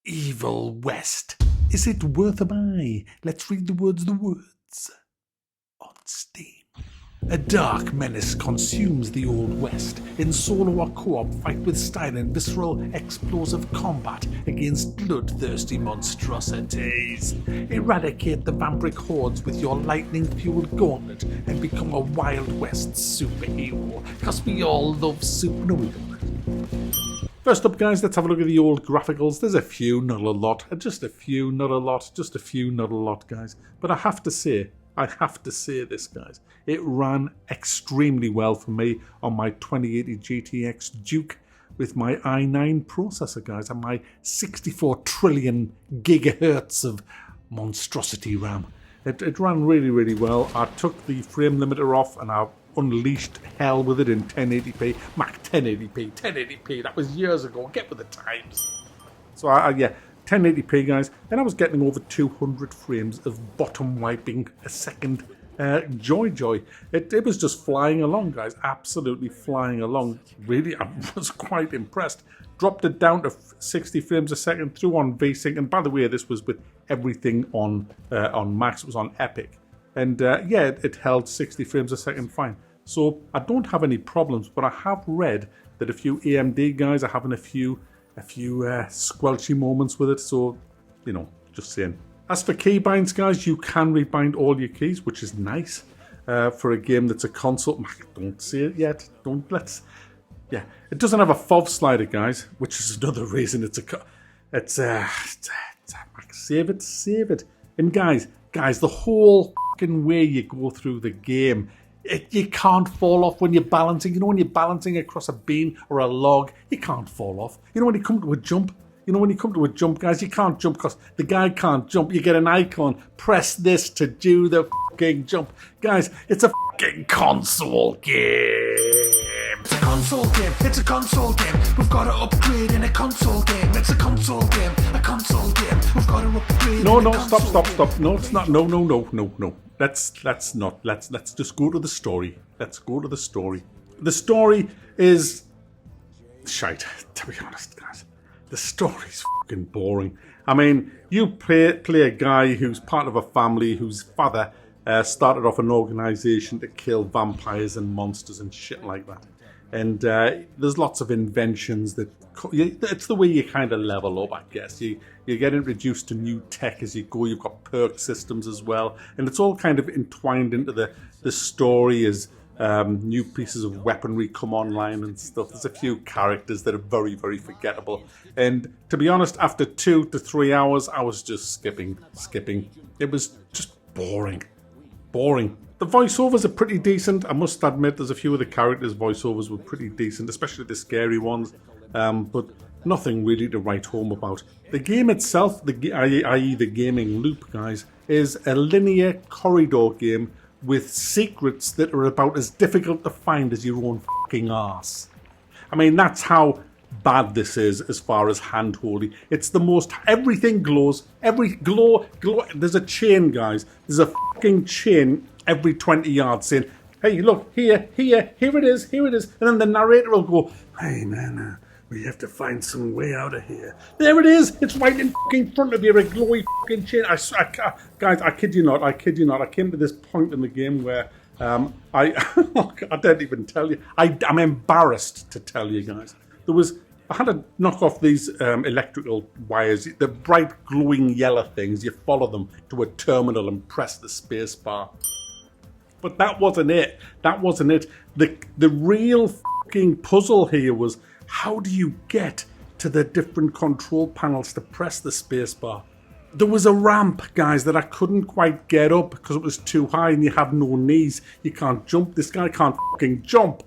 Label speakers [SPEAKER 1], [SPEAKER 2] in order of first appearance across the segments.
[SPEAKER 1] Evil West. Is it worth a buy? Let's read the words on Steam. A dark menace consumes the Old West. In solo or co-op, fight with style and visceral, explosive combat against bloodthirsty monstrosities. Eradicate the vampiric hordes with your lightning-fueled gauntlet and become a Wild West superhero. Cause we all love super. No, we don't. First up, guys, let's have a look at the old graphicals. There's a few, not a lot. Just a few, not a lot. Just a few, not a lot, guys. But I have to say this, guys. It ran extremely well for me on my 2080 GTX Duke with my i9 processor, guys, and my 64 trillion gigahertz of monstrosity RAM. It ran really, really well. I took the frame limiter off and I unleashed hell with it in 1080p. Mac 1080p, that was years ago. Get with the times. So yeah, 1080p, guys, and I was getting over 200 frames of bottom wiping a second. Joy. It was just flying along, guys, absolutely flying along. Really, I was quite impressed. Dropped it down to 60 frames a second, threw on VSync, and by the way, this was with everything on Max. It was on Epic, and yeah, it held 60 frames a second fine. So I don't have any problems, but I have read that a few AMD guys are having a few squelchy moments with it. So, you know, just saying. As for keybinds, guys, you can rebind all your keys, which is nice for a game that's a console. Don't say it yet. Yeah, it doesn't have a FOV slider, guys, which is another reason save it. And guys, the whole fucking way you go through the game, you can't fall off when you're balancing. You know, when you're balancing across a beam or a log, you can't fall off. You know, when you come to a jump, guys, you can't jump because the guy can't jump. You get an icon. Press this to do the fucking jump. Guys, it's a fucking console game. It's a console game. We've got to upgrade in a console game. It's a console game. We've got to upgrade. No, stop. No, it's not. No. Let's just go to the story. The story is shite, to be honest, guys. The story's fucking boring. I mean, you play a guy who's part of a family whose father started off an organisation to kill vampires and monsters and shit like that. And there's lots of inventions that... It's the way you kind of level up, I guess. You get introduced to new tech as you go. You've got perk systems as well. And it's all kind of entwined into the story as new pieces of weaponry come online and stuff. There's a few characters that are very, very forgettable. And to be honest, after 2 to 3 hours, I was just skipping. It was just boring. The voiceovers are pretty decent. I must admit, there's a few of the characters' voiceovers were pretty decent, especially the scary ones. But nothing really to write home about. The game itself, i.e. the gaming loop, guys, is a linear corridor game with secrets that are about as difficult to find as your own fucking arse. I mean, that's how bad this is as far as hand-holding. It's the most... Everything glows. Glow. There's a chain, guys. There's a fucking chain every 20 yards saying, hey, look, here it is. And then the narrator will go, hey, man, we have to find some way out of here. There it is. It's right in fucking front of you, a glowy fucking chain. Guys, I kid you not. I came to this point in the game where I don't even tell you. I'm embarrassed to tell you guys. I had to knock off these electrical wires, the bright glowing yellow things. You follow them to a terminal and press the space bar. But that wasn't it. The real fucking puzzle here was, how do you get to the different control panels to press the spacebar? There was a ramp, guys, that I couldn't quite get up because it was too high and you have no knees. You can't jump. This guy can't fucking jump.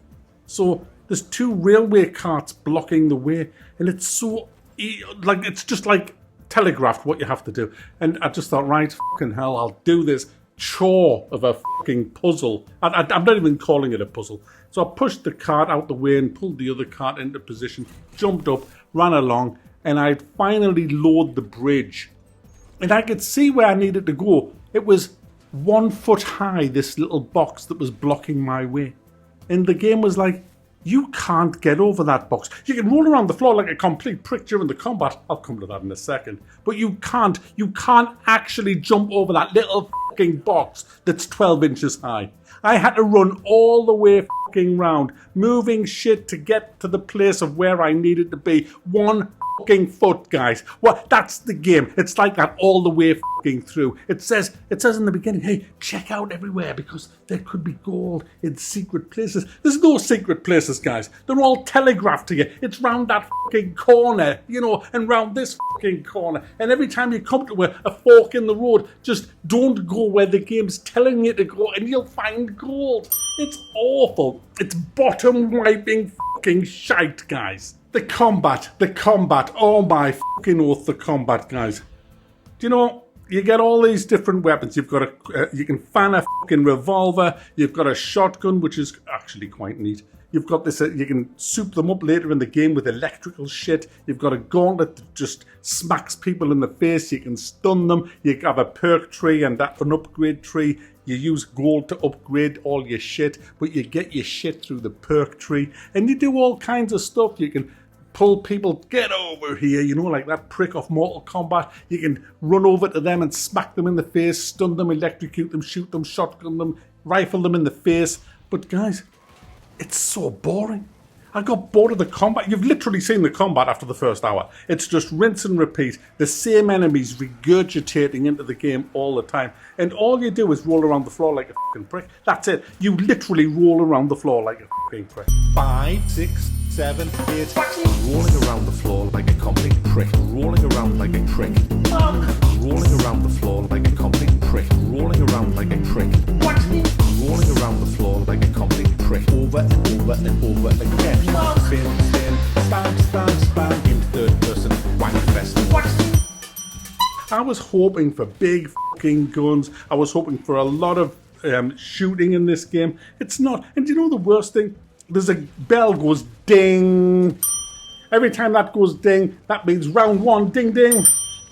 [SPEAKER 1] So there's 2 railway carts blocking the way, and it's so... it's just like telegraphed what you have to do. And I just thought, right, fucking hell, I'll do this chore of a fucking puzzle. I'm not even calling it a puzzle. So I pushed the cart out the way and pulled the other cart into position, jumped up, ran along, and I'd finally lowered the bridge. And I could see where I needed to go. It was 1 foot high, this little box that was blocking my way. And the game was like, You can't get over that box. You can roll around the floor like a complete prick during the combat. I'll come to that in a second. But you can't actually jump over that little fucking box that's 12 inches high. I had to run all the way fucking round, moving shit to get to the place of where I needed to be. One fucking foot, guys. Well, that's the game. It's like that all the way fucking through. It says in the beginning, hey, check out everywhere because there could be gold in secret places. There's no secret places, guys. They're all telegraphed to you. It's round that fucking corner, and round this fucking corner. And every time you come to a fork in the road, just don't go where the game's telling you to go and you'll find gold. It's awful. It's bottom wiping fucking shite, guys. The combat. Oh my fucking oath, the combat, guys. Do you know, you get all these different weapons. You've got you can fan a fucking revolver. You've got a shotgun, which is actually quite neat. You've got this, you can soup them up later in the game with electrical shit. You've got a gauntlet that just smacks people in the face. You can stun them. You have a perk tree and an upgrade tree. You use gold to upgrade all your shit, but you get your shit through the perk tree. And you do all kinds of stuff. You can pull people, get over here, like that prick off Mortal Kombat. You can run over to them and smack them in the face, stun them, electrocute them, shoot them, shotgun them, rifle them in the face. But guys, it's so boring. I got bored of the combat. You've literally seen the combat after the first hour. It's just rinse and repeat. The same enemies regurgitating into the game all the time. And all you do is roll around the floor like a fucking prick. That's it. You literally roll around the floor like a fucking prick.
[SPEAKER 2] 5, 6, 7, 8. Rolling around the floor like a complete prick. Rolling around like a prick. Rolling around the floor like a complete prick. Rolling around like a prick. Rolling around the floor like a complete prick. Over and over and over again. Spin, spin, spam, spam, spam. In third person, wank fest.
[SPEAKER 1] I was hoping for big fucking guns. I was hoping for a lot of shooting in this game. It's not. And do you know the worst thing? There's a bell goes ding. Every time that goes ding, that means round one. Ding, ding.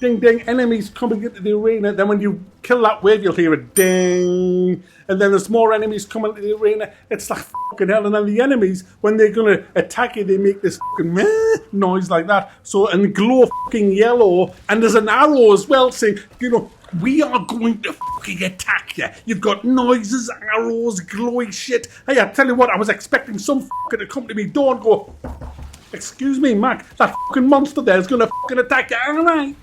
[SPEAKER 1] Ding, ding. Enemies coming into the arena. Then when you kill that wave, you'll hear a ding. And then there's more enemies coming into the arena. It's like fucking hell. And then the enemies, when they're going to attack you, they make this fucking meh noise like that. So, and glow fucking yellow. And there's an arrow as well saying, we are going to fucking attack you. You've got noises, arrows, glowy shit. Hey, I tell you what, I was expecting some fucking to come to me door and go, excuse me, Mac, that fucking monster there is going to fucking attack you. All right.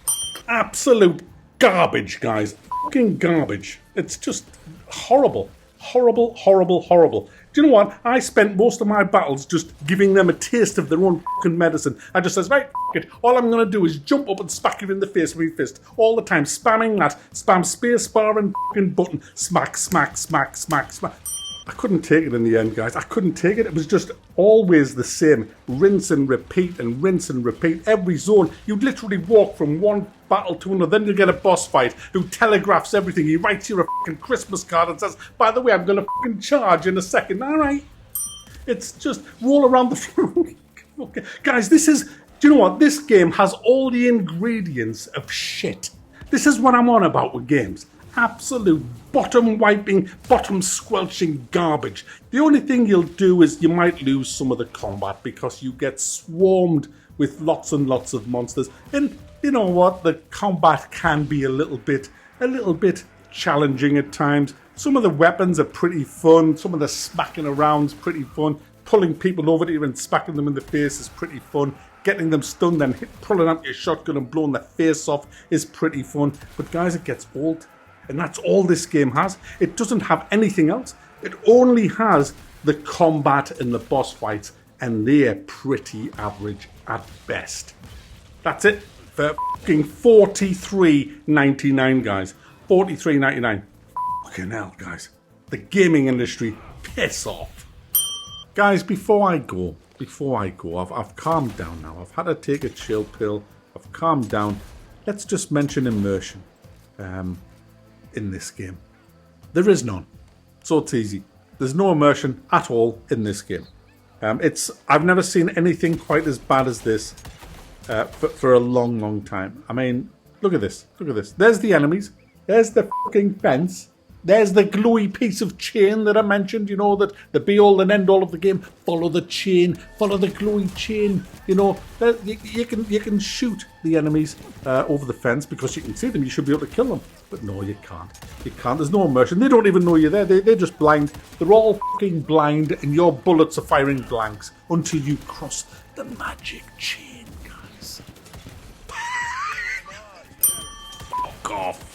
[SPEAKER 1] Absolute garbage, guys. Fucking garbage. It's just horrible. Horrible, horrible, horrible. Do you know what? I spent most of my battles just giving them a taste of their own fucking medicine. I just says, right, it. All I'm going to do is jump up and smack you in the face with my fist. All the time, spamming that. Spam space bar and fucking button. Smack, smack, smack, smack, smack. I couldn't take it in the end, guys. I couldn't take it. It was just always the same. Rinse and repeat and rinse and repeat. Every zone, you'd literally walk from one battle to another. Then you get a boss fight who telegraphs everything. He writes you a fucking Christmas card and says, by the way, I'm going to fucking charge in a second. All right. It's just roll around the floor. Okay. Guys, do you know what? This game has all the ingredients of shit. This is what I'm on about with games. Absolute bottom-wiping, bottom-squelching garbage. The only thing you'll do is you might lose some of the combat because you get swarmed with lots and lots of monsters. And you know what? The combat can be a little bit challenging at times. Some of the weapons are pretty fun. Some of the smacking around is pretty fun. Pulling people over to you and smacking them in the face is pretty fun. Getting them stunned and pulling out your shotgun and blowing their face off is pretty fun. But guys, it gets old. And that's all this game has. It doesn't have anything else. It only has the combat and the boss fights, and they're pretty average at best. That's it for fucking $43.99, guys. $43.99. Fucking hell, guys. The gaming industry, piss off. Guys, before I go, I've calmed down now. I've had to take a chill pill. I've calmed down. Let's just mention immersion. In this game. There is none. So it's easy. There's no immersion at all in this game. I've never seen anything quite as bad as this for a long, long time. I mean, look at this. Look at this. There's the enemies. There's the fucking fence. There's the glowy piece of chain that I mentioned, you know, that the be-all and end-all of the game. Follow the chain, follow the glowy chain, you know. You can shoot the enemies over the fence because you can see them, you should be able to kill them. But no, you can't. You can't. There's no immersion. They don't even know you're there. They're just blind. They're all fucking blind, and your bullets are firing blanks until you cross the magic chain, guys. Fuck off.